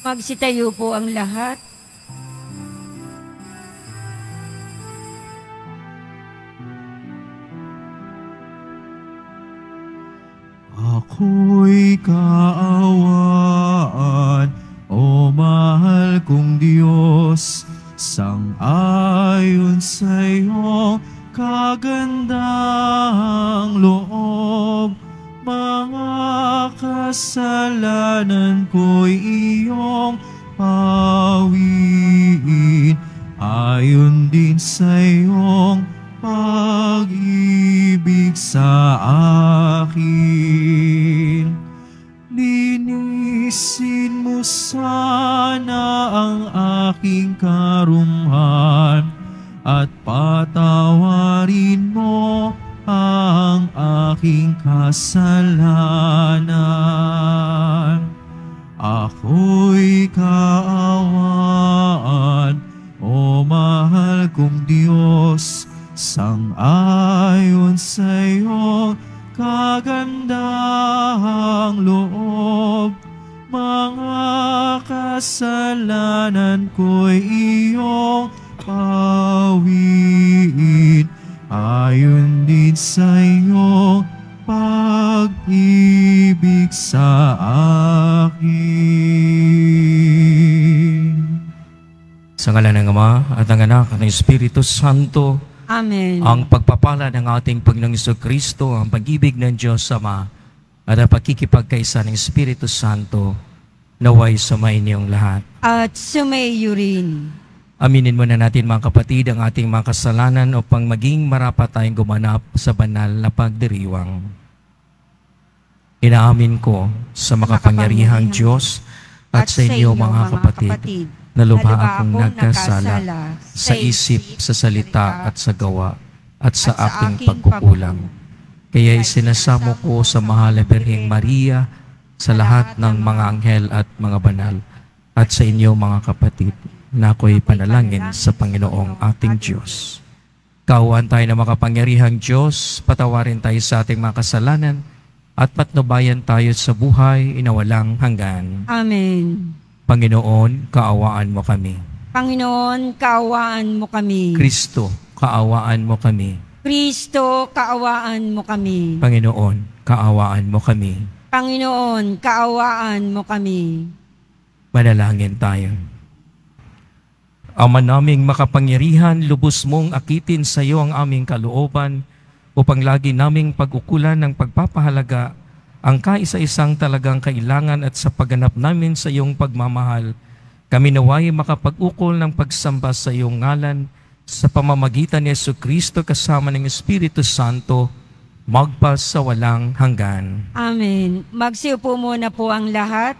Magsitayo po ang lahat. Ako'y kaawaan, o mahal kong Diyos, sang-ayon sa iyong kagandang loob. Mga kasalanan ko'y iyong pawiin, ayon din sa iyong pag-ibig sa akin. Linisin mo sana ang aking karumhan at patawarin mo ang aking kasalanan. Ako'y kaawaan, o mahal kong Diyos, sang-ayon sa iyong kagandahang loob. Mga kasalanan ko'y iyong pawiin, ayon din sa iyong pag-ibig sa akin. Sa ngalan ng Ama at ng Anak at ng Espiritu Santo, Amen. ang pagpapala ng ating Panginoong Jesucristo, ang pag-ibig ng Diyos Ama, at ang pakikipagkaisa ng Espiritu Santo, naway sumaininyong lahat. At sumayo rin. Aminin muna natin mga kapatid ang ating mga kasalanan upang maging marapat tayong gumanap sa banal na pagdiriwang. Inaamin ko sa makapangyarihang Diyos at sa inyo mga kapatid, na lubha akong nagkasala sa isip, sa salita at sa gawa at sa aking pagkukulang. Kaya isinasamo ko sa mahal na Birheng Maria, sa lahat ng mga anghel at mga banal, at sa inyo mga kapatid, na ako'y panalangin sa Panginoong ating Diyos. Kaawaan tayo na makapangyarihang Diyos, patawarin tayo sa ating mga kasalanan, at patnubayan tayo sa buhay inawalang hanggan. Amen. Panginoon, kaawaan mo kami. Panginoon, kaawaan mo kami. Kristo, kaawaan mo kami. Kristo, kaawaan mo kami. Panginoon, kaawaan mo kami. Panginoon, kaawaan mo kami. Manalangin tayo. Ama naming makapangyarihan, lubos mong akitin sa iyo ang aming kalooban upang lagi naming pag-ukulan ng pagpapahalaga ang kaisa-isang talagang kailangan at sa pagganap namin sa iyong pagmamahal, kami naway makapag-ukol ng pagsamba sa iyong ngalan sa pamamagitan ni Jesucristo kasama ng Espiritu Santo, magpas sa walang hanggan. Amen. Magsiupo muna po ang lahat.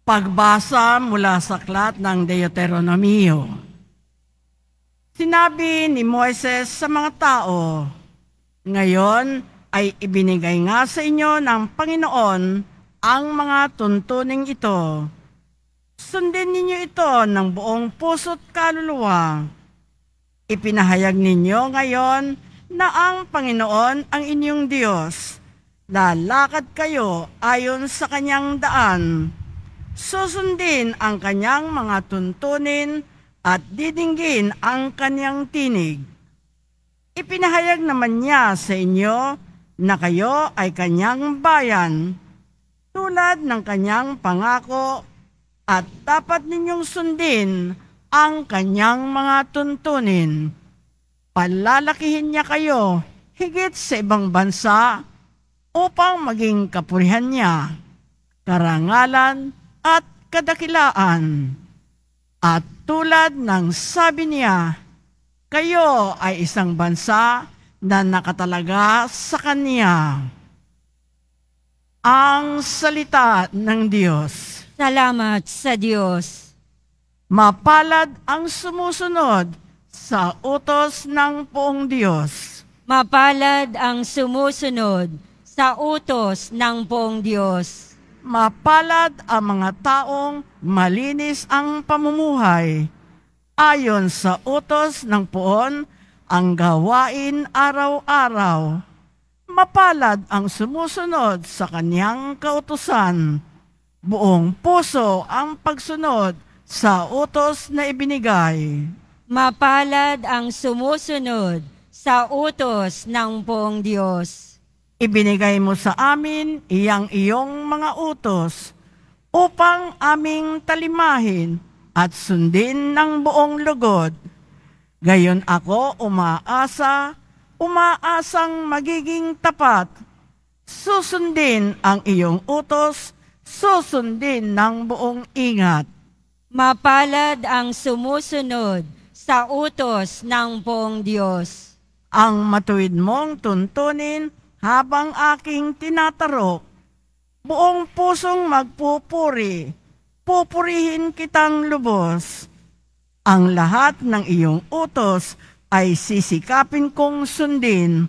Pagbasa mula sa aklat ng Deuteronomio. Sinabi ni Moises sa mga tao, "Ngayon ay ibinigay nga sa inyo ng Panginoon ang mga tuntuning ito. Sundin ninyo ito ng buong puso't kaluluwa. Ipinahayag ninyo ngayon na ang Panginoon ang inyong Diyos. Lalakad kayo ayon sa kanyang daan. Susundin ang kanyang mga tuntunin at didinggin ang kanyang tinig. Ipinahayag naman niya sa inyo na kayo ay kanyang bayan, tulad ng kanyang pangako, at dapat ninyong sundin ang kanyang mga tuntunin. Palalakihin niya kayo higit sa ibang bansa upang maging kapurihan niya, karangalan at kadakilaan. At tulad ng sabi niya, kayo ay isang bansa na nakatalaga sa Kanya." Ang salita ng Diyos. Salamat sa Diyos. Mapalad ang sumusunod sa utos ng poong Diyos. Mapalad ang sumusunod sa utos ng poong Diyos. Mapalad ang mga taong malinis ang pamumuhay ayon sa utos ng poon ang gawain araw-araw. Mapalad ang sumusunod sa kanyang kautusan. Buong puso ang pagsunod sa utos na ibinigay. Mapalad ang sumusunod sa utos ng poong Diyos. Ibinigay mo sa amin iyong mga utos upang aming talimahin at sundin ng buong lugod. Gayon ako umaasang magiging tapat. Susundin ang iyong utos, susundin ng buong ingat. Mapalad ang sumusunod sa utos ng poong Diyos. Ang matuwid mong tuntunin habang aking tinatarok. Buong pusong magpupuri, pupurihin kitang lubos. Ang lahat ng iyong utos ay sisikapin kong sundin.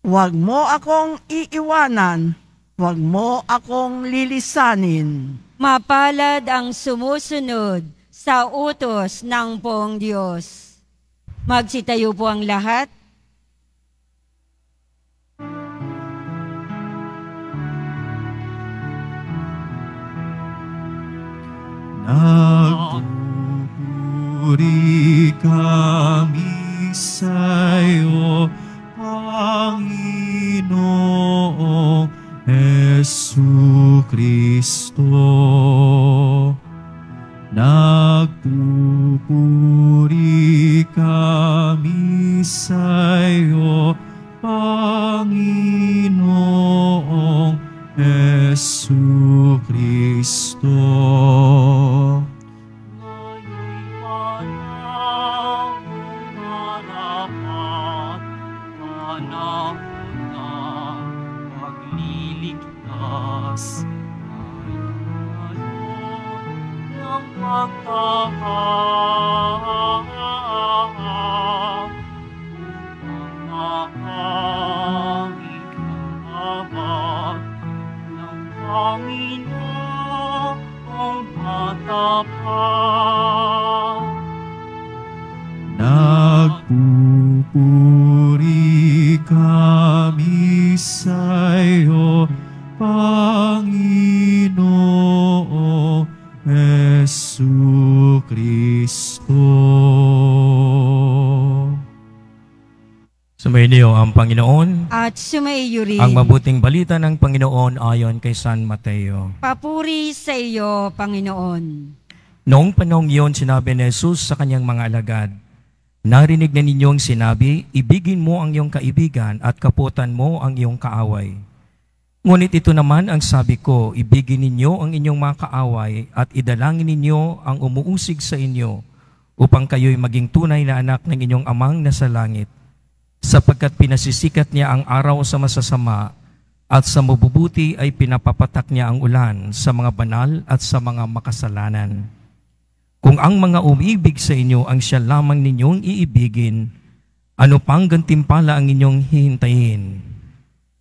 Huwag mo akong iiwanan, huwag mo akong lilisanin. Mapalad ang sumusunod sa utos ng poong Diyos. Magsitayo po ang lahat. Nagpupuri kami sa'yo, Panginoong Jesucristo. Nagpupuri kami sa'yo, Panginoong Jesucristo. Nagpupuri kami sa'yo, Panginoong Jesucristo. Sumainyo ang Panginoon At sumaiyo rin. ang mabuting balita ng Panginoon ayon kay San Mateo. Papuri sa iyo, Panginoon. Noong panahong iyon, sinabi ni Jesus sa kanyang mga alagad, narinig na ninyong sinabi, ibigin mo ang iyong kaibigan at kaputan mo ang iyong kaaway. Ngunit ito naman ang sabi ko, ibigin ninyo ang inyong mga kaaway at idalangin ninyo ang umuusig sa inyo upang kayo'y maging tunay na anak ng inyong amang nasa langit. Sapagkat pinasisikat niya ang araw sa masasama at sa mabubuti ay pinapapatak niya ang ulan sa mga banal at sa mga makasalanan. Kung ang mga umibig sa inyo ang siya lamang ninyong iibigin, ano pang gantimpala ang inyong hihintayin?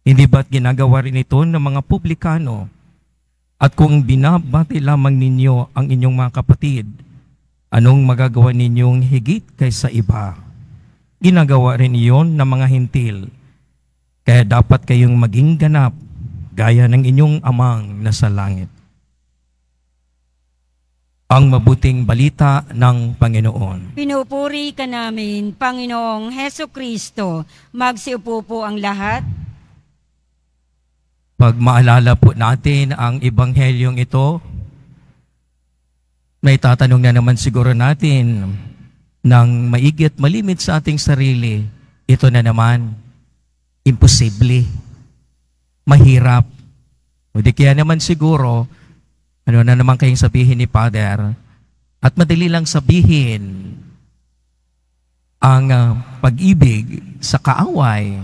Hindi ba't ginagawa rin ito ng mga publikano? At kung binabati lamang ninyo ang inyong mga kapatid, anong magagawa ninyong higit kaysa iba? Ginagawa rin iyon ng mga hintil. Kaya dapat kayong maging ganap, gaya ng inyong amang nasa langit. Ang mabuting balita ng Panginoon. Pinupuri ka namin, Panginoong Hesukristo. Magsiupo po ang lahat. Pag maalala po natin ang ebanghelyong ito, may tatanong na naman siguro natin ng maigi at malimit sa ating sarili. Ito na naman, imposible, mahirap. O di kaya naman siguro, ano na naman kayong sabihin ni Father? At madali lang sabihin ang pag-ibig sa kaaway,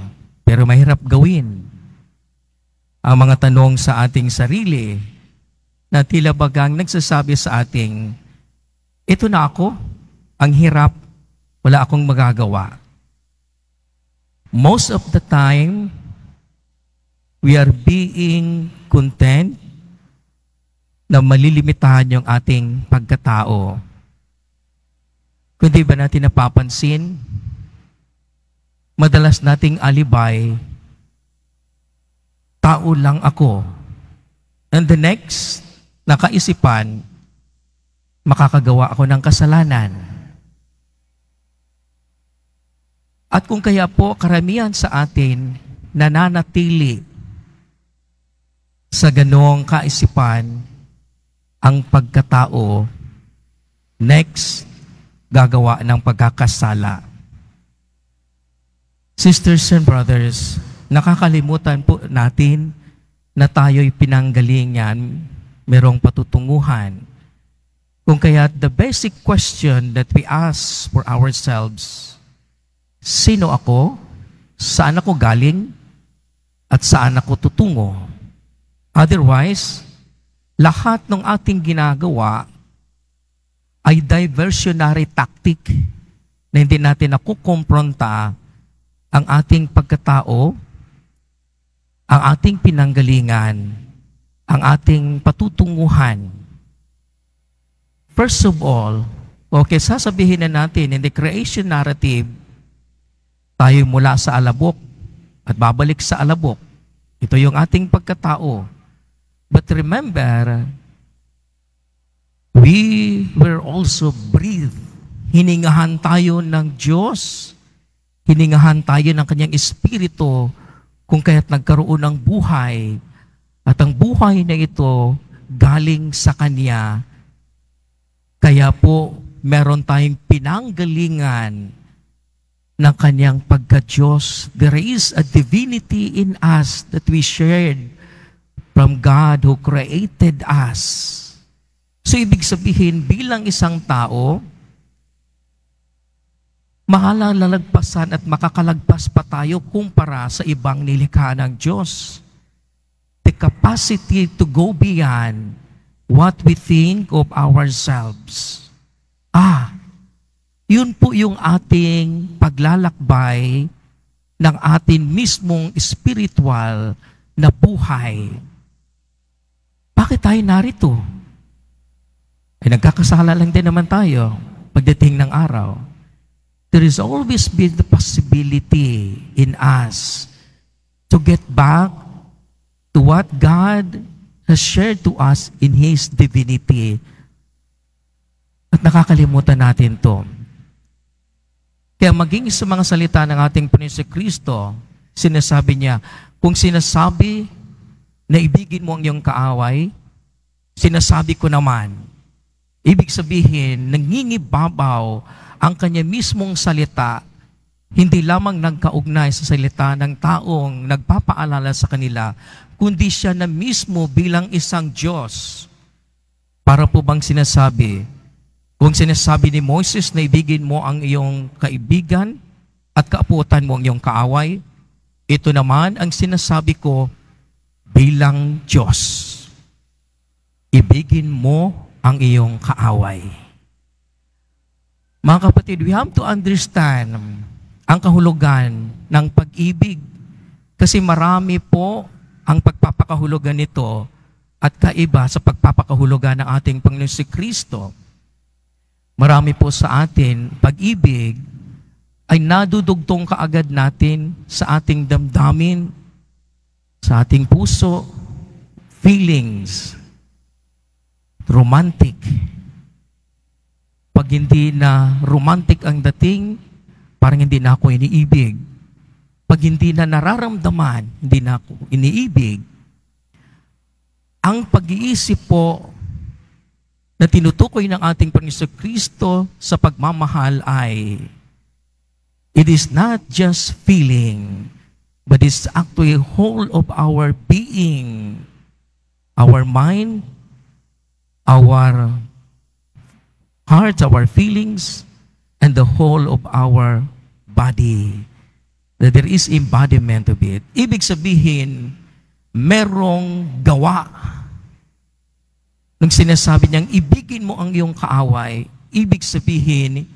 pero mahirap gawin. Ang mga tanong sa ating sarili na tila bagang nagsasabi sa ating, ito na ako, ang hirap, wala akong magagawa. Most of the time, we are being content na malilimitahan yung ating pagkatao. Kundi ba natin napapansin? Madalas nating alibay, tao lang ako. And the next, nakaisipan, makakagawa ako ng kasalanan. At kung kaya po karamihan sa atin nananatili sa ganong kaisipan ang pagkatao, next, gagawa ng pagkakasala. Sisters and brothers, nakakalimutan po natin na tayo'y pinanggalingan, merong patutunguhan. Kung kaya the basic question that we ask for ourselves, sino ako? Saan ako galing? At saan ako tutungo? Otherwise, lahat ng ating ginagawa ay diversionary tactic na hindi natin nakukompronta ang ating pagkatao, ang ating pinanggalingan, ang ating patutunguhan. First of all, okay, sasabihin na natin in the creation narrative, tayo mula sa alabok at babalik sa alabok. Ito yung ating pagkatao. But remember, we were also breathed. Hiningahan tayo ng Diyos. Hiningahan tayo ng Kanyang Espiritu kung kaya't nagkaroon ng buhay. At ang buhay na ito galing sa Kanya. Kaya po, meron tayong pinanggalingan ng Kanyang pagka-Diyos. There is a divinity in us that we shared from God who created us. So, ibig sabihin, bilang isang tao, makalalagpasan at makakalagpas pa tayo kumpara sa ibang nilikha ng Diyos. The capacity to go beyond what we think of ourselves. Yun po yung ating paglalakbay ng atin mismong spiritual na buhay. Bakit tayo narito? Nagkakasala lang din naman tayo pagdating ng araw. There is always been the possibility in us to get back to what God has shared to us in His divinity. At nakakalimutan natin to. Kaya maging sa mga salita ng ating Panginoon Kristo, sinasabi niya, kung sinasabi na ibigin mo ang iyong kaaway, sinasabi ko naman. Ibig sabihin, nangingibabaw ang kanya mismong salita, hindi lamang nagkaugnay sa salita ng taong nagpapaalala sa kanila, kundi siya na mismo bilang isang Diyos. Para po bang sinasabi, kung sinasabi ni Moses na ibigin mo ang iyong kaibigan at kaaputan mo ang iyong kaaway, ito naman ang sinasabi ko bilang Diyos. Ibigin mo ang iyong kaaway. Mga kapatid, we have to understand ang kahulugan ng pag-ibig kasi marami po ang pagpapakahulugan nito at kaiba sa pagpapakahulugan ng ating Panginoon si Kristo. Marami po sa atin, pag-ibig ay nadudugtong kaagad natin sa ating damdamin, sa ating puso, feelings, romantic. Pag hindi na romantic ang dating, parang hindi na ako iniibig. Pag hindi na nararamdaman, hindi na ako iniibig. Ang pag-iisip po na tinutukoy ng ating Panginoon Kristo sa pagmamahal ay it is not just feeling, but it's actually whole of our being, our mind, our hearts, our feelings, and the whole of our body. That there is embodiment of it. Ibig sabihin, merong gawa. Nung sinasabi niyang, ibigin mo ang iyong kaaway, ibig sabihin,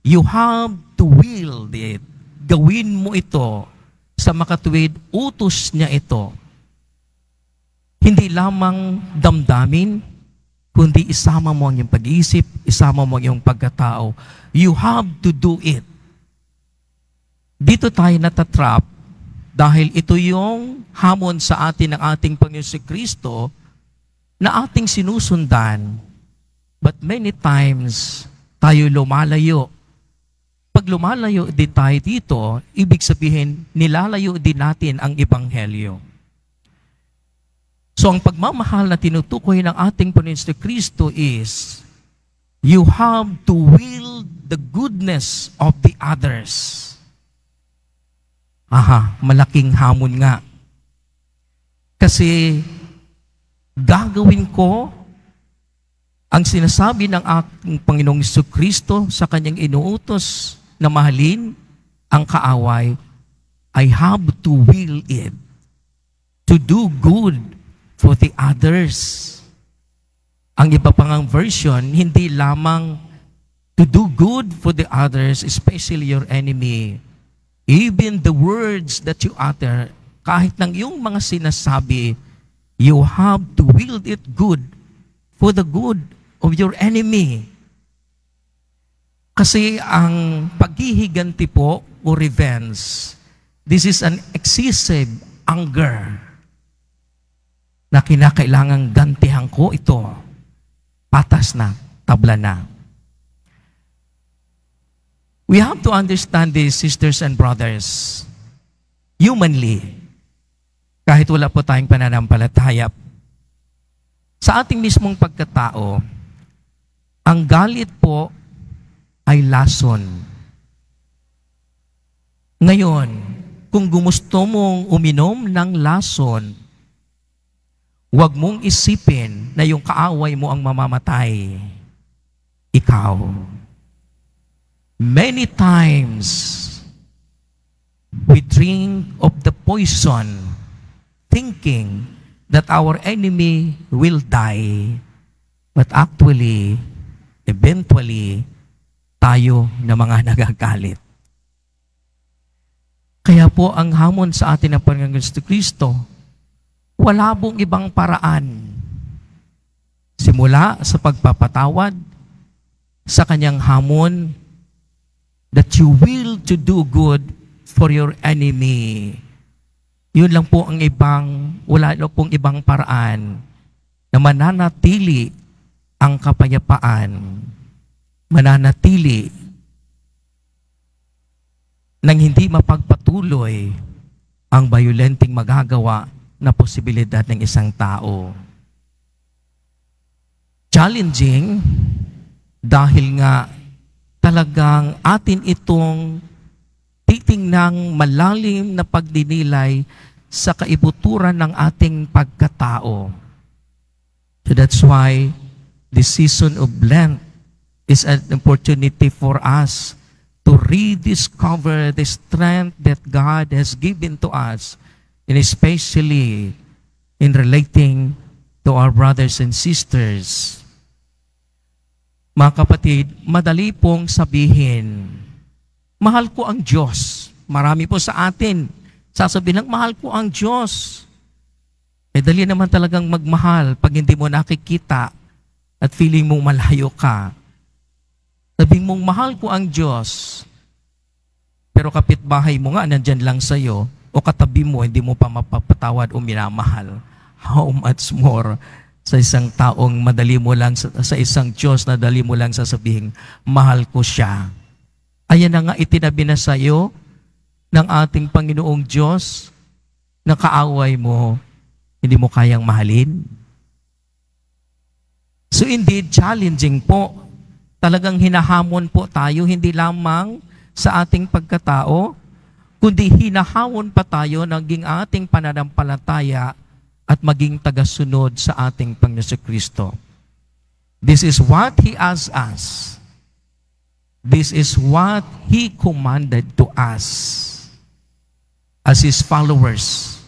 you have to will it. Gawin mo ito sa makatuwid, utos niya ito. Hindi lamang damdamin, kundi isama mo ang iyong pag-iisip, isama mo ang iyong pagkatao. You have to do it. Dito tayo natatrap dahil ito yung hamon sa atin ng ating Panginoon Kristo na ating sinusundan. But many times, tayo lumalayo. Pag lumalayo din tayo dito, ibig sabihin, nilalayo din natin ang Ebanghelyo. So ang pagmamahal na tinutukoy ng ating Panginoon Kristo is, you have to will the goodness of the others. Malaking hamon nga. Kasi gagawin ko ang sinasabi ng ating Panginoong Kristo sa kanyang inuutos na mahalin ang kaaway. I have to will it to do good for the others. Ang iba pang version, hindi lamang to do good for the others, especially your enemy. Even the words that you utter, kahit ng iyong mga sinasabi, you have to will it good for the good of your enemy. Kasi ang paghihiganti po o revenge, this is an excessive anger na kinakailangang gantihan ko ito. Patas na, tabla na. We have to understand this, sisters and brothers, humanly, kahit wala po tayong pananampalataya, sa ating mismong pagkatao, ang galit po ay lason. Ngayon, kung gusto mong uminom ng lason, huwag mong isipin na yung kaaway mo ang mamamatay. Ikaw. Many times, we drink of the poison, thinking that our enemy will die. But actually, eventually, tayo na mga nagagalit. Kaya po, ang hamon sa atin ng Panginoong Kristo, wala pong ibang paraan. Simula sa pagpapatawad, sa kanyang hamon, that you will to do good for your enemy. Yun lang po ang wala lang pong ibang paraan na mananatili ang kapayapaan, mananatili nang hindi mapagpatuloy ang bayolenteng magagawa na posibilidad ng isang tao. Challenging dahil nga talagang atin itong titingnang malalim na pagdinilay sa kaibuturan ng ating pagkatao. So that's why the season of Lent is an opportunity for us to rediscover the strength that God has given to us, and especially in relating to our brothers and sisters. Mga kapatid, madali pong sabihin, mahal ko ang Diyos. Marami po sa atin sasabihin ng mahal ko ang Diyos. Dali naman talagang magmahal pag hindi mo nakikita at feeling mong malayo ka. Sabing mong mahal ko ang Diyos, pero kapitbahay mo nga nandyan lang sa'yo, o katabi mo, hindi mo pa mapapatawad o minamahal. How much more sa isang taong madali mo lang, sa isang Diyos na dali mo lang sasabihin, mahal ko siya. Ayan na nga itinabi na sa iyo ng ating Panginoong Diyos na kaaway mo, hindi mo kayang mahalin. So indeed, challenging po. Talagang hinahamon po tayo, hindi lamang sa ating pagkatao, kundi hinahamon pa tayo naging ating pananampalataya at maging tagasunod sa ating Panginoon Kristo. This is what He asked us. This is what He commanded to us as His followers.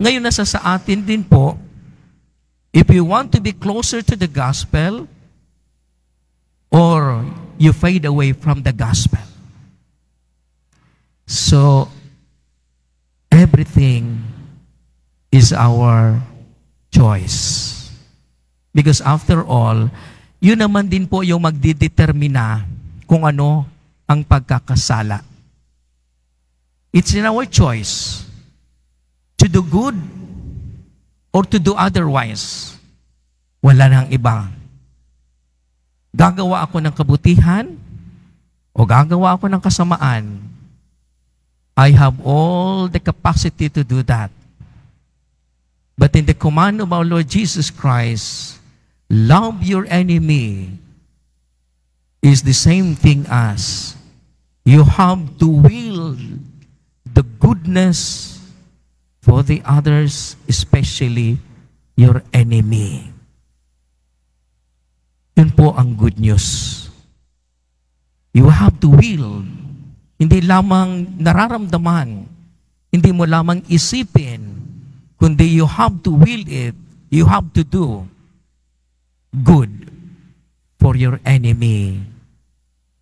Ngayon nasa sa atin din po, if you want to be closer to the gospel, or you fade away from the gospel. So, everything is our choice. Because after all, yun naman din po yung magdidetermina kung ano ang pagkakasala. It's in our choice to do good or to do otherwise. Wala nang iba. Gagawa ako ng kabutihan o gagawa ako ng kasamaan. I have all the capacity to do that. But in the command of our Lord Jesus Christ, love your enemy is the same thing as you have to will the goodness for the others, especially your enemy. Yun po ang good news. You have to will. Hindi lamang nararamdaman, hindi mo lamang isipin, kundi you have to will it, you have to do good for your enemy.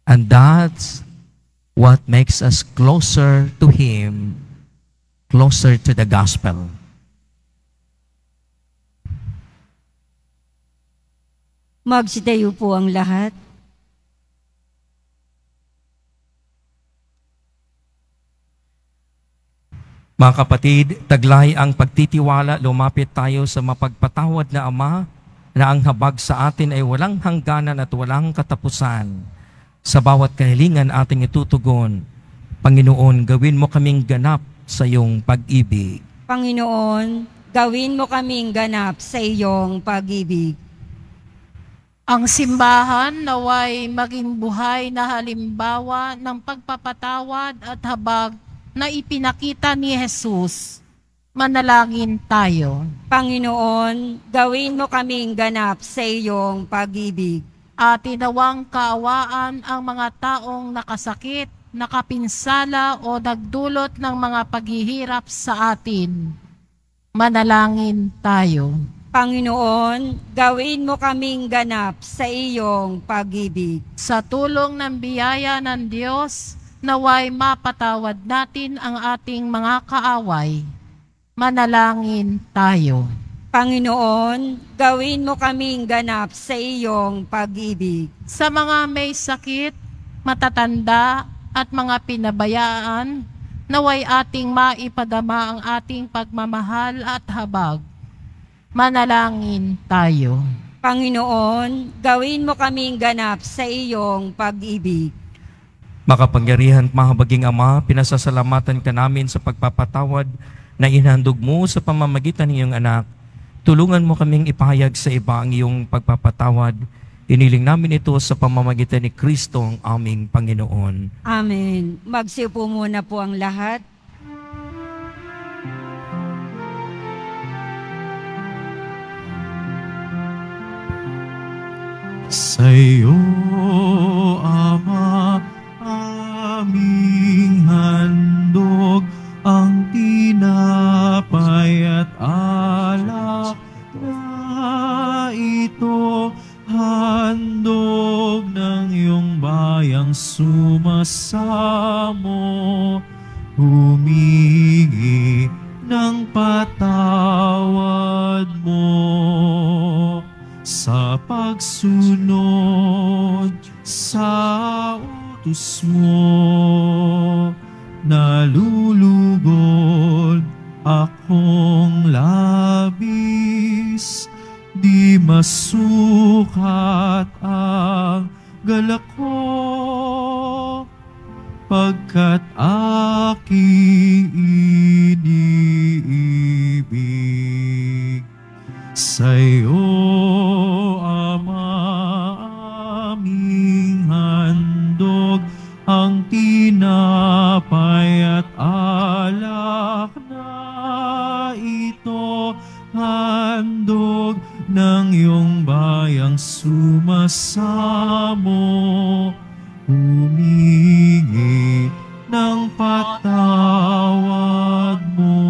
And that's what makes us closer to Him, closer to the gospel. Magsitayo po ang lahat. Mga kapatid, taglay ang pagtitiwala, lumapit tayo sa mapagpatawad na Ama na ang habag sa atin ay walang hangganan at walang katapusan. Sa bawat kahilingan ating itutugon, Panginoon, gawin mo kaming ganap sa iyong pag-ibig. Panginoon, gawin mo kaming ganap sa iyong pag-ibig. Ang simbahan naway maging buhay na halimbawa ng pagpapatawad at habag na ipinakita ni Jesus. Manalangin tayo. Panginoon, gawin mo kaming ganap sa iyong pag-ibig. At tinawang kaawaan ang mga taong nakasakit, nakapinsala o nagdulot ng mga paghihirap sa atin. Manalangin tayo. Panginoon, gawin mo kaming ganap sa iyong pag-ibig. Sa tulong ng biyaya ng Diyos, naway mapatawad natin ang ating mga kaaway. Manalangin tayo. Panginoon, gawin mo kaming ganap sa iyong pag-ibig. Sa mga may sakit, matatanda at mga pinabayaan, naway ating maipadama ang ating pagmamahal at habag. Manalangin tayo. Panginoon, gawin mo kaming ganap sa iyong pag-ibig. Makapangyarihan, mahabaging Ama, pinasasalamatan ka namin sa pagpapatawad na inhandog mo sa pamamagitan ng iyong anak. Tulungan mo kaming ipahayag sa iba ang iyong pagpapatawad. Iniling namin ito sa pamamagitan ni Kristo ang aming Panginoon. Amen. Magsiupo muna po ang lahat. Sa iyo, Ama, aming handog ang tinapay at alak na ito, handog ng iyong bayang sumasamo, humingi ng patawad mo sa pagsunod sa utos mo. Nalulugod akong labis, di masukat ang galak ko, pagkat aking iniibig. Sa'yo, Ama, aming handog ang tinapay at alak na ito, handog ng iyong bayang sumasamo, humingi ng patawad mo.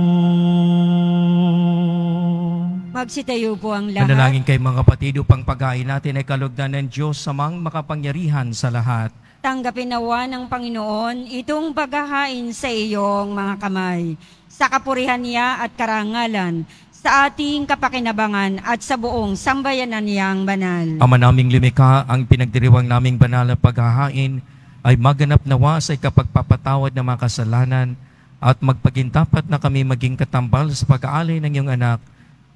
Magsitayo po ang lahat. Manalangin kay mga kapatid upang paghain natin ay kalugdan ng Diyos samang makapangyarihan sa lahat. Tanggapin nawa ng Panginoon itong paghahain sa iyong mga kamay, sa kapurihan niya at karangalan, sa sa ating kapakinabangan at sa buong sambayanan niyang banal. Ama naming lumikha, ang pinagdiriwang naming banal na paghahain ay maganap nawa sa ikapagpapatawad ng mga kasalanan at magpagintapat na kami maging katambal sa pag-aalay ng iyong anak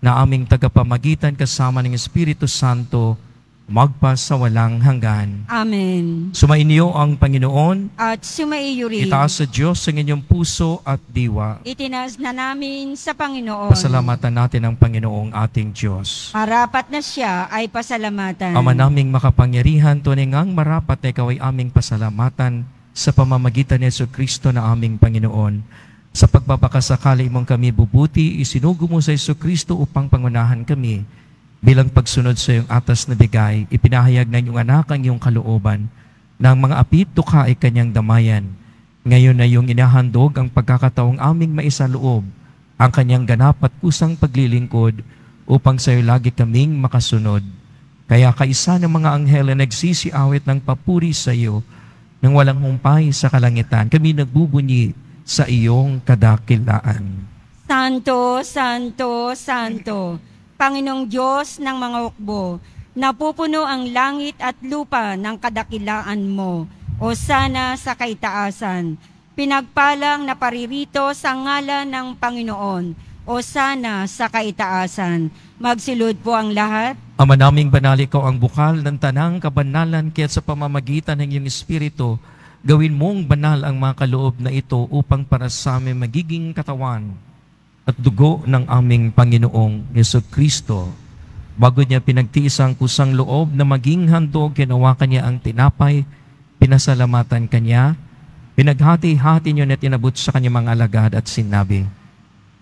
na aming tagapamagitan kasama ng Espiritu Santo magpa sa walang hanggan. Amen. Sumainyo ang Panginoon. At sumaiyo rin. Itaas sa Diyos ang inyong puso at diwa. Itinaas na namin sa Panginoon. Pasalamatan natin ang Panginoong ating Diyos. Marapat na siya ay pasalamatan. Ama naming makapangyarihan, tunay ngang marapat na ikaw ay aming pasalamatan sa pamamagitan ni Jesucristo na aming Panginoon. Sa pagpapakasakali mong kami bubuti, isinugo mo sa Jesucristo upang pangunahan kami. Bilang pagsunod sa iyong atas na bigay, ipinahayag ng iyong anak ang iyong kalooban na ang mga api tukha ay kanyang damayan. Ngayon na iyong inahandog ang pagkakataong aming maisaloob, ang kanyang ganap at kusang paglilingkod upang sa iyo lagi kaming makasunod. Kaya kaisa ng mga anghel na nagsisiawit ng papuri sa iyo nang walang humpay sa kalangitan, kami nagbubunyi sa iyong kadakilaan. Santo, Santo, Santo, Panginoong Diyos ng mga hukbo, napupuno ang langit at lupa ng kadakilaan mo. O sana sa kaitaasan, pinagpalang na paririto sa ngalan ng Panginoon. O sana sa kaitaasan, magsilud po ang lahat. Ama naming banal, ikaw ang bukal ng tanang kabanalan, kaya sa pamamagitan ng iyong Espiritu, gawin mong banal ang mga kaloob na ito upang para sa amin magiging katawan at dugo ng aming Panginoong Jesucristo. Bago niya pinagtiis ang kusang loob na maging handog, ginawakan niya ang tinapay, pinasalamatan kanya, pinaghati-hati niyo na tinabot sa kanyang mga alagad at sinabi,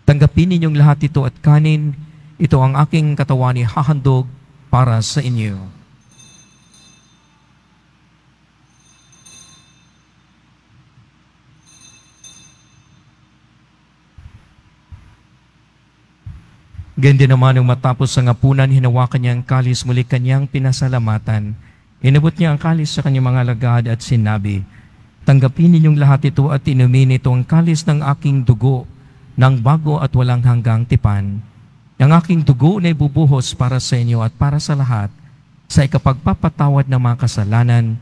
tanggapin ninyong lahat ito at kanin, ito ang aking katawan ihahandog para sa inyo. Ganda naman nung matapos ang hapunan, hinawakan niya ang kalis, muli kanyang pinasalamatan. Inabot niya ang kalis sa kanyang mga alagad at sinabi, tanggapin ninyong lahat ito at inumin ito ang kalis ng aking dugo, ng bago at walang hanggang tipan. Ang aking dugo na ibubuhos para sa inyo at para sa lahat, sa ikapagpapatawad ng mga kasalanan.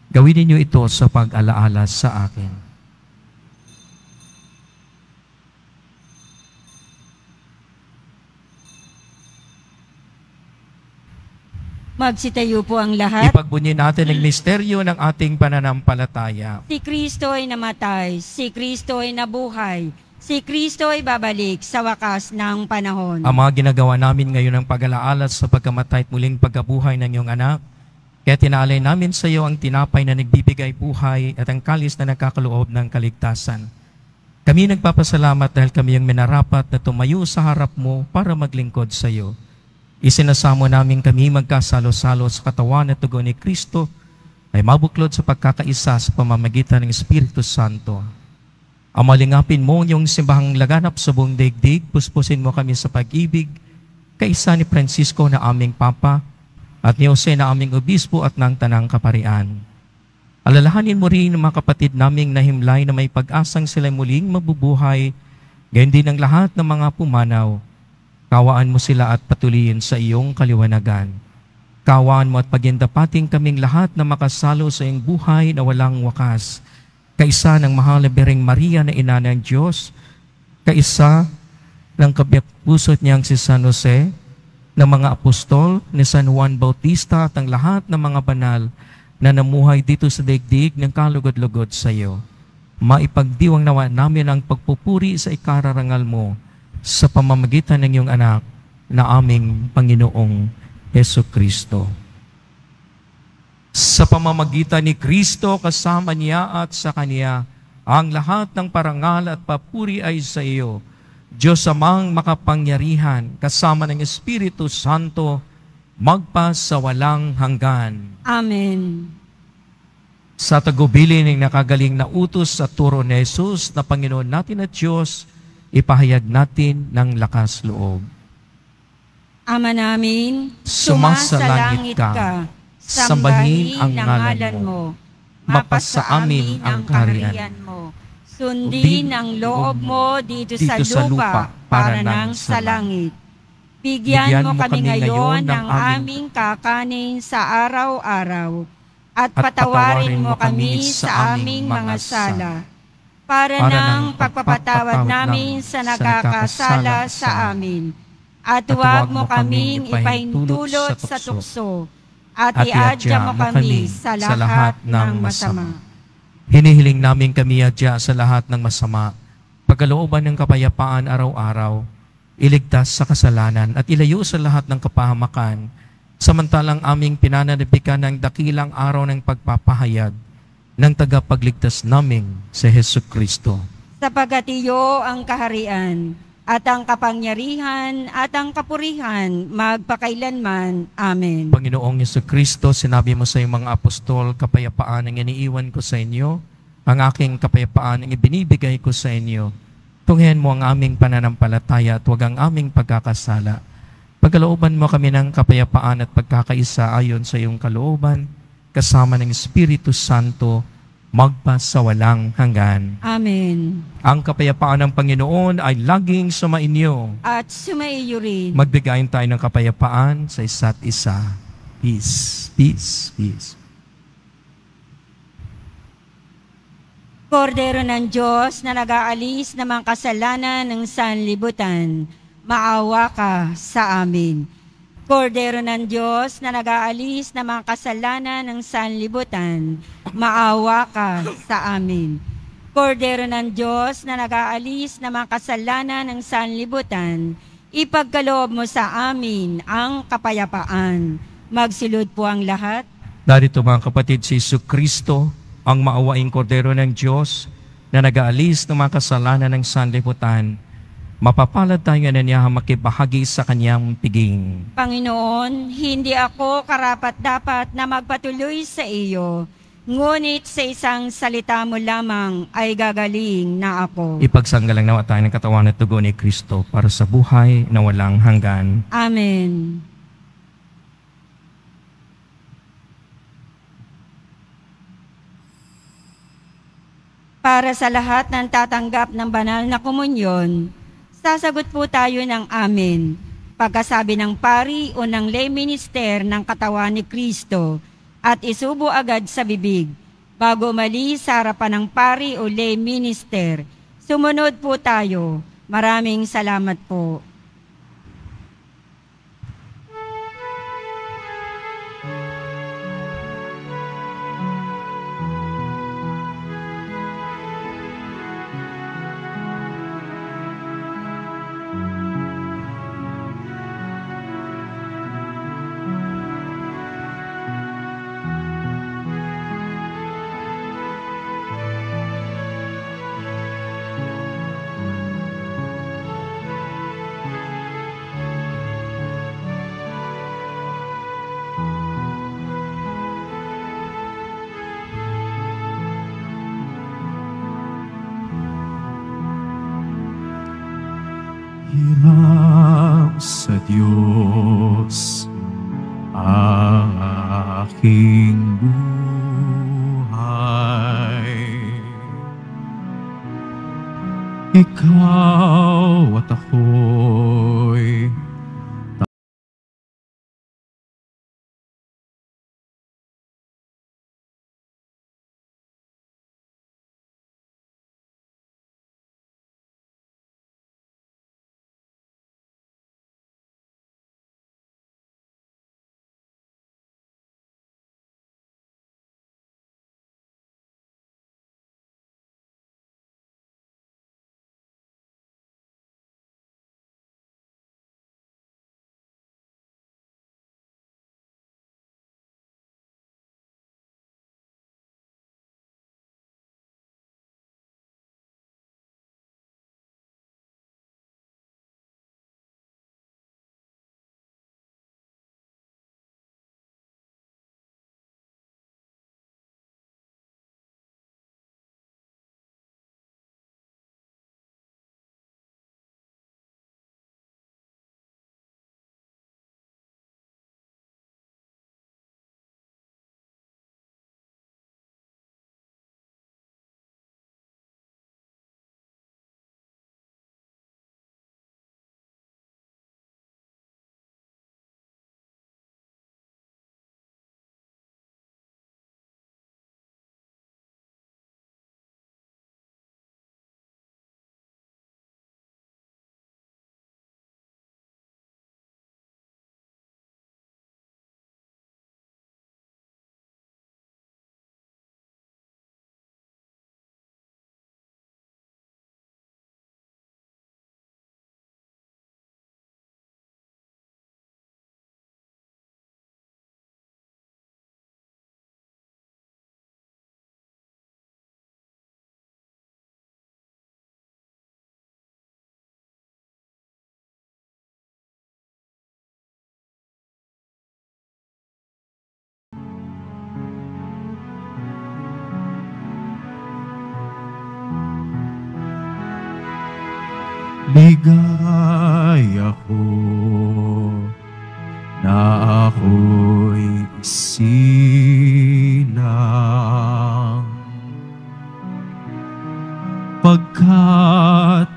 Gawin ninyo ito sa pag-alaala sa akin. Magsitayo po ang lahat. Ipagbunyi natin ang misteryo ng ating pananampalataya. Si Kristo ay namatay, si Kristo ay nabuhay, si Kristo ay babalik sa wakas ng panahon. Ang mga ginagawa namin ngayon ng pag-alaala sa pagkamatay at muling pagkabuhay ng iyong anak, kaya tinaalay namin sa iyo ang tinapay na nagbibigay buhay at ang kalis na nagkakaloob ng kaligtasan. Kami nagpapasalamat dahil kami ang minarapat na tumayo sa harap mo para maglingkod sa iyo. Isinasamo namin kami magkasalo-salo sa katawan at dugo ni Kristo ay mabuklod sa pagkakaisa sa pamamagitan ng Espiritu Santo. Amalingapin mo yung simbahang laganap sa buong daigdig, puspusin mo kami sa pag-ibig, kaisa ni Francisco na aming Papa at ni Jose na aming Obispo at ng Tanang Kaparian. Alalahanin mo rin ang mga kapatid naming nahimlay na may pag-asang sila muling mabubuhay, gayon din ang lahat ng mga pumanaw. Kawaan mo sila at patuloyin sa iyong kaliwanagan. Kawaan mo at pagindapating kaming lahat na makasalo sa iyong buhay na walang wakas. Kaisa ng mahal na Birheng Maria na ina ng Diyos, kaisa ng kabiyak pusot niyang si San Jose, ng mga apostol ni San Juan Bautista at ang lahat ng mga banal na namuhay dito sa daigdig ng kalugod-lugod sa iyo. Maipagdiwang nawa namin ang pagpupuri sa ikararangal mo sa pamamagitan ng iyong anak na aming Panginoong Jesucristo. Sa pamamagitan ni Kristo, kasama niya at sa Kanya, ang lahat ng parangal at papuri ay sa iyo, Diyos Amang makapangyarihan, kasama ng Espiritu Santo, magpa sa walang hanggan. Amen. Sa tagubilin ng nakagaling na utos sa turo ni Jesus na Panginoon natin at Diyos, ipahayag natin ng lakas loob. Ama namin, sumasalangit ka, sambahin ang ngalan mo, mapasa amin ang kaharian mo, Sundin ang loob mo dito sa lupa para nang sa langit. Bigyan mo kami ngayon ng aming kakanin sa araw-araw at patawarin mo kami sa aming mga sala para ng pagpapatawad namin sa nagkakasala sa amin. At huwag mo kaming ipahintulot sa tukso at iadya mo kami sa lahat ng masama. Hinihiling namin kami adya sa lahat ng masama, pagkalooban ng kapayapaan araw-araw, iligtas sa kasalanan at ilayo sa lahat ng kapahamakan, samantalang aming pinananabikan ng dakilang araw ng pagpapahayag ng tagapagligtas naming si Hesukristo. Sapagat iyo ang kaharian at ang kapangyarihan at ang kapurihan magpakailanman. Amen. Panginoong Hesukristo, sinabi mo sa iyong mga apostol, kapayapaan ang iniiwan ko sa inyo, ang aking kapayapaan ang ibinibigay ko sa inyo. Tunghen mo ang aming pananampalataya at huwag ang aming pagkakasala. Pagkalooban mo kami ng kapayapaan at pagkakaisa ayon sa iyong kalooban, kasama ng Espiritu Santo, magpasawalang hanggan. Amen. Ang kapayapaan ng Panginoon ay laging sumainyo. At sumaiyo rin. Magbigayin tayo ng kapayapaan sa isa't isa. Peace, peace, peace. Kordero ng Diyos na nag-aalis ng mga kasalanan ng sanlibutan, maawa ka sa amin. Kordero ng Diyos na nag-aalis ng mga kasalanan ng sanlibutan, maawa ka sa amin. Kordero ng Diyos na nag-aalis ng mga kasalanan ng sanlibutan, ipagkaloob mo sa amin ang kapayapaan. Magsilod po ang lahat. Narito mga kapatid, si Jesucristo, ang maawaing kordero ng Diyos na nag-aalis ng mga kasalanan ng sanlibutan. Mapapalad tayo na niya makibahagi sa kanyang piging. Panginoon, hindi ako karapat-dapat na magpatuloy sa iyo, ngunit sa isang salita mo lamang ay gagaling na ako. Ipagsanggalang nawa tayo ng katawan at dugo ni Kristo para sa buhay na walang hanggan. Amen. Para sa lahat ng tatanggap ng banal na komunyon, sasagot po tayo ng amen. Pagkasabi ng pari o ng lay minister ng katawan ni Kristo at isubo agad sa bibig. Bago umalis sa harapan ng pari o lay minister, sumunod po tayo. Maraming salamat po. Hiram sa Diyos ang aking buhay. Ikaw at ako'y Ligaya ko na ako'y isilang pagkat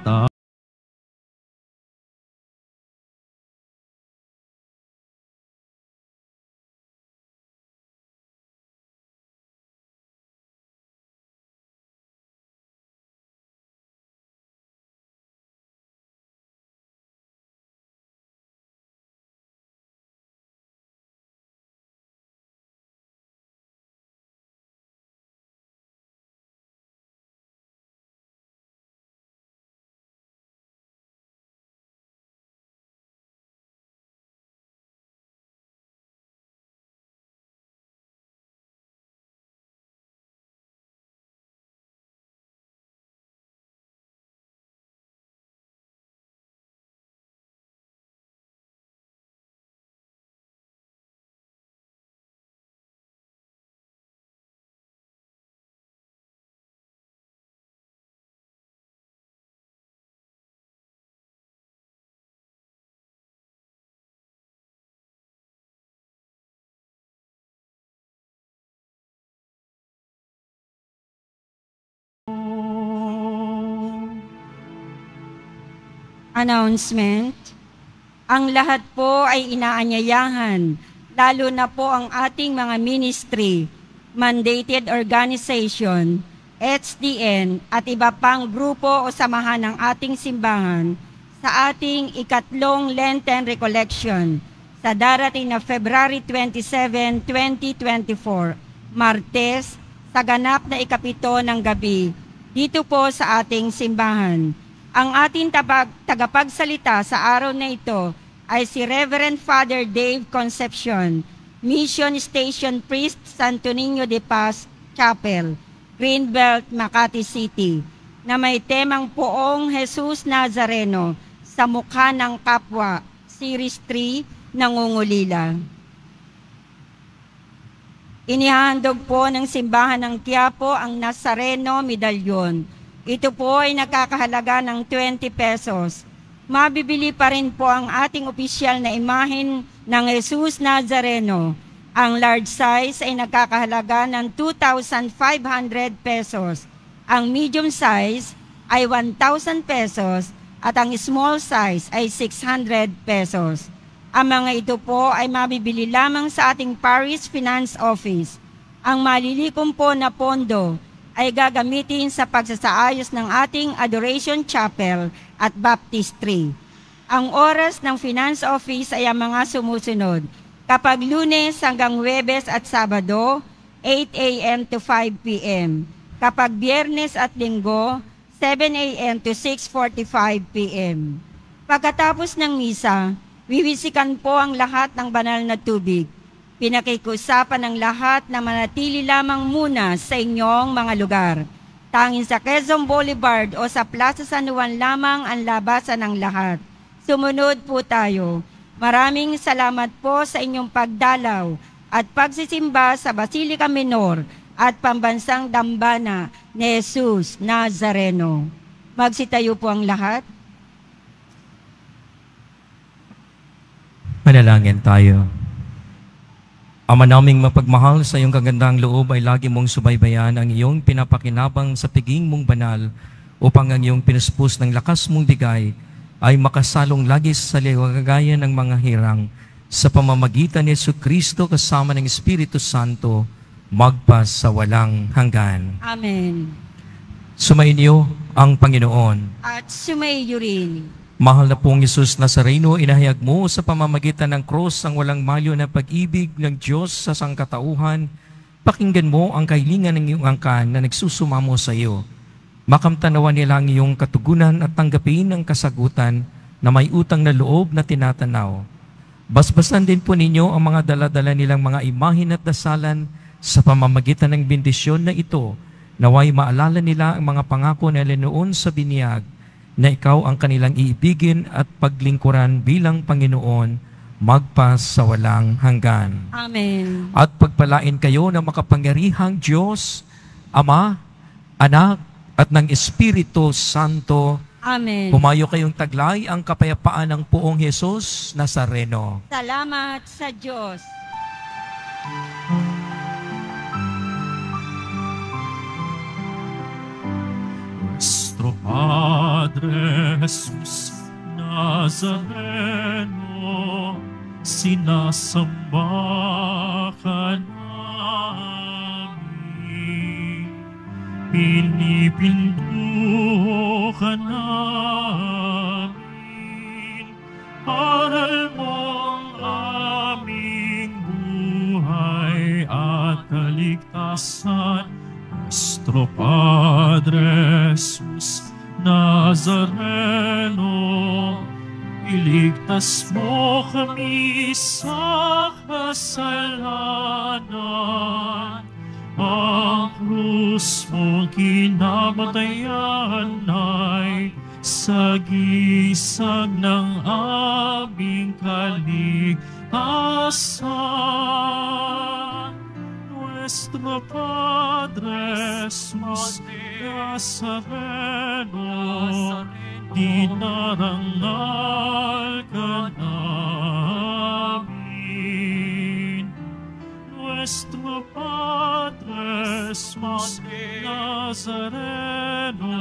Announcement. Ang lahat po ay inaanyayahan, lalo na po ang ating mga ministry, mandated organization, HDN at iba pang grupo o samahan ng ating simbahan sa ating ikatlong Lenten Recollection sa darating na February 27, 2024, Martes, sa ganap na ikapito ng gabi, dito po sa ating simbahan. Ang ating tagapagsalita sa araw na ito ay si Reverend Father Dave Concepcion, Mission Station Priest, Santo Niño de Paz Chapel, Greenbelt, Makati City, na may temang Poong Jesus Nazareno sa mukha ng kapwa, Series 3, Nangungulila. Inihahandog po ng simbahan ng Quiapo ang Nazareno Medalyon. Ito po ay nakakahalaga ng 20 pesos. Mabibili pa rin po ang ating opisyal na imahen ng Jesus Nazareno. Ang large size ay nakakahalaga ng 2,500 pesos. Ang medium size ay 1,000 pesos at ang small size ay 600 pesos. Ang mga ito po ay mabibili lamang sa ating Parish Finance Office. Ang malilikom po na pondo ay gagamitin sa pagsasaayos ng ating Adoration Chapel at Baptistry. Ang oras ng Finance Office ay ang mga sumusunod. Kapag Lunes hanggang Huwebes at Sabado, 8 a.m. to 5 p.m. Kapag Biyernes at Linggo, 7 a.m. to 6:45 p.m. Pagkatapos ng misa, wiwisikan po ang lahat ng banal na tubig. Pinakikiusapan ng lahat na manatili lamang muna sa inyong mga lugar. Tanging sa Quezon Boulevard o sa Plaza San Juan lamang ang labasan ng lahat. Sumunod po tayo. Maraming salamat po sa inyong pagdalaw at pagsisimba sa Basilica Minor at Pambansang Dambana ni Jesus Nazareno. Magsitayo po ang lahat. Manalangin tayo. Ama naming mapagmahal, sa iyong kagandang loob ay lagi mong subaybayan ang iyong pinapakinabang sa piging mong banal upang ang iyong pinuspos ng lakas mong bigay ay makasalong lagi sa liwagayan ng mga hirang sa pamamagitan ni Jesucristo kasama ng Espiritu Santo magpas sa walang hanggan. Amen. Sumainyo ang Panginoon. At sumaiyo rin. Mahal na pong Jesus Nazareno, inahayag mo sa pamamagitan ng cross ang walang malyo na pag-ibig ng Diyos sa sangkatauhan. Pakinggan mo ang kahilingan ng iyong angkan na nagsusumamo sa iyo. Makamtanawan nila ang iyong katugunan at tanggapin ang kasagutan na may utang na loob na tinatanaw. Basbasan din po ninyo ang mga daladala nilang mga imahin at dasalan sa pamamagitan ng bendisyon na ito. Naway maalala nila ang mga pangako nila noon sa biniyag na ikaw ang kanilang iibigin at paglingkuran bilang Panginoon magpas sa walang hanggan. Amen. At pagpalain kayo ng makapangyarihang Diyos, Ama, Anak, at ng Espiritu Santo. Amen. Pumayo kayong taglay ang kapayapaan ng Poong Jesus Nazareno. Salamat sa Diyos. Nuestro Padre Jesus Nazareno, sinasamba ka namin, pinipinto ka namin, aral mong aming buhay at kaligtasan. Nuestro Padre Jesus Nazareno, iligtas mo kami sa kasalanan. Ang krus mong kinamatayan ay sagisag ng aming kaligtasan. Nuestro Padre Jesus Nazareno, dinarangal ka namin. Nuestro Padre Jesus Nazareno,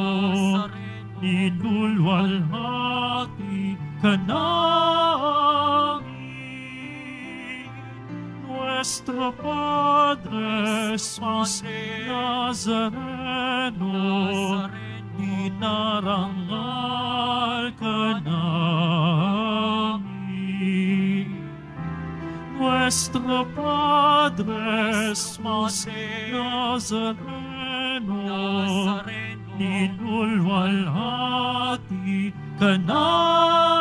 nilulwalhati ka namin. Nuestro Padre Jesus Nazareno, dinarangal ka namin. Nuestro Padre Jesus Nazareno, nilulwalhati ka namin.